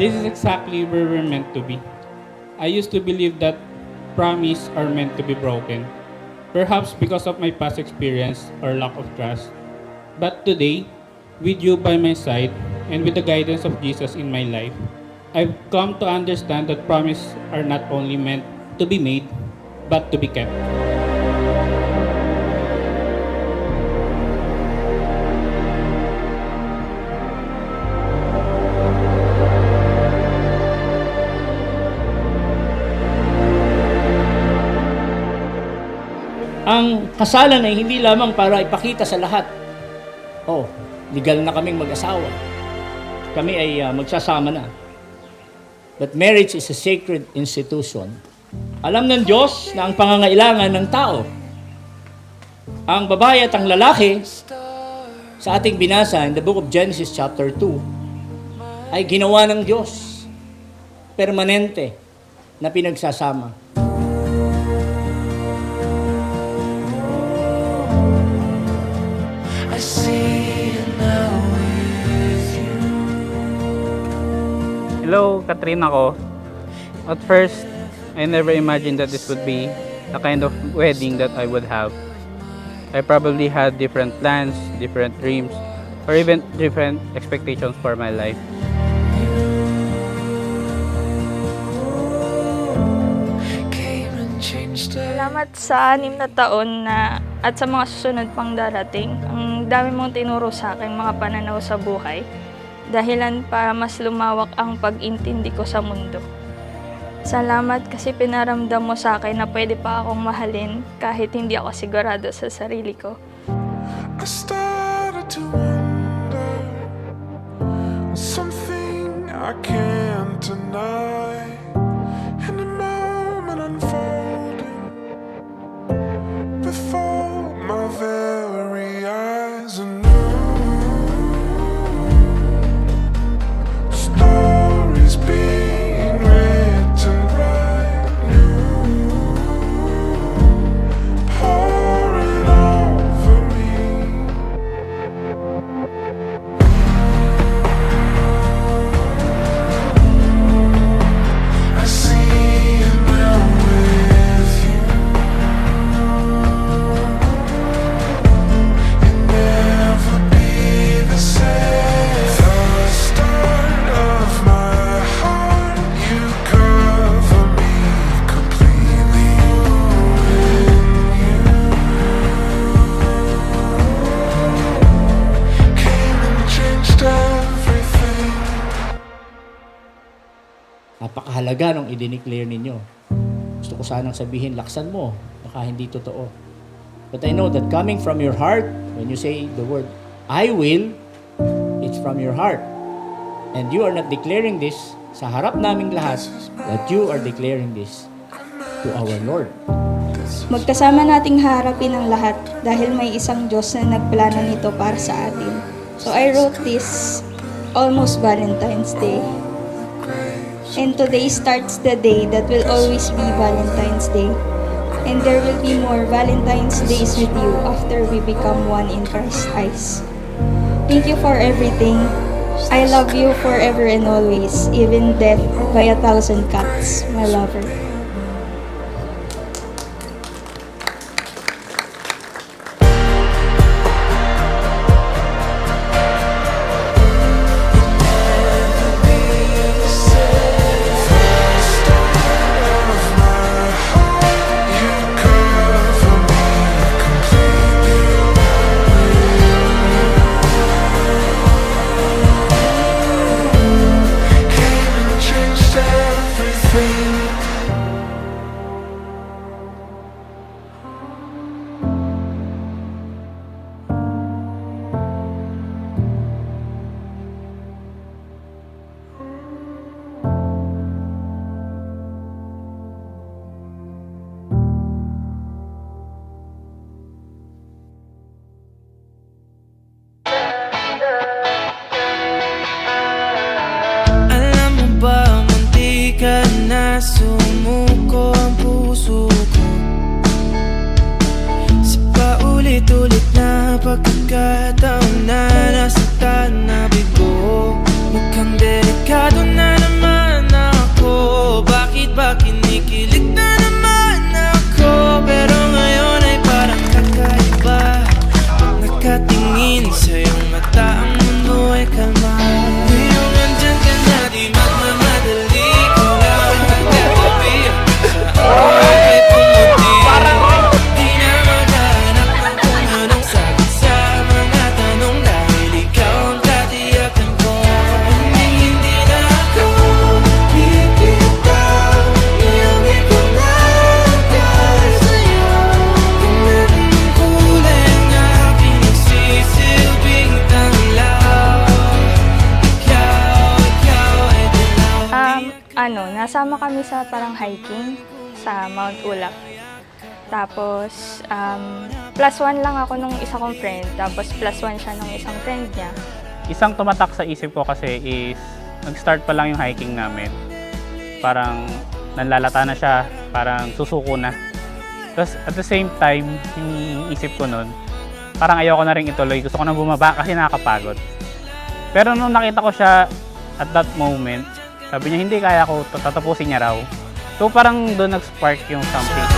This is exactly where we're meant to be. I used to believe that promises are meant to be broken, perhaps because of my past experience or lack of trust. But today, with you by my side and with the guidance of Jesus in my life, I've come to understand that promises are not only meant to be made, but to be kept. Ang kasalan ay hindi lamang para ipakita sa lahat, oh, legal na kaming mag-asawa. Kami ay magsasama na. But marriage is a sacred institution. Alam ng Diyos na ang pangangailangan ng tao, ang babae at ang lalaki, sa ating binasa in the book of Genesis chapter 2, ay ginawa ng Diyos permanente na pinagsasama. Hello, Katrina ko. At first, I never imagined that this would be the kind of wedding that I would have. I probably had different plans, different dreams, or even different expectations for my life. Salamat sa 6 na taon na at sa mga susunod pang darating. Ang dami mong tinuro sa akin mga pananaw sa buhay. Dahilan para mas lumawak ang pag-intindi ko sa mundo. Salamat kasi pinaramdam mo sa akin na pwede pa akong mahalin kahit hindi ako sigurado sa sarili ko. I started to wonder something I can't deny. In a moment unfolding before my very eyes, a new stories being written right now, pouring over me. I see it now with you. It'll never be the same. The start of my heart, you cover me completely when you came and changed everything. Napakahalaga nung i-declare ninyo. Gusto ko sanang sabihin, laksan mo, baka hindi totoo. But I know that coming from your heart, when you say the word, I will, it's from your heart. And you are not declaring this sa harap naming lahat, but you are declaring this to our Lord. Magkasama nating harapin ang lahat dahil may isang Diyos na nagplano nito para sa atin. So I wrote this almost Valentine's Day. And today starts the day that will always be Valentine's Day. And there will be more Valentine's Days with you after we become one in Christ's eyes. Thank you for everything. I love you forever and always, even death by 1,000 cuts, my lover. Alam mo ba, munti ka na sumuko ang puso ko sa paulit-ulit na pagkakataon na nasaktan na bigo. Mukhang delikado na naman nasama kami sa parang hiking sa Mount Ulap. Tapos, +1 lang ako nung isa kong friend, tapos +1 siya nung isang friend niya. Isang tumatak sa isip ko kasi is, nag-start pa lang yung hiking namin. Parang nanlalata na siya, parang susuko na. Tapos at the same time, yung isip ko nun, parang ayoko na rin ituloy. Gusto ko na bumaba kasi nakakapagod. Pero nung nakita ko siya at that moment, sabi niya hindi kaya ko, tatapusin niya raw. So parang doon nag-spark yung something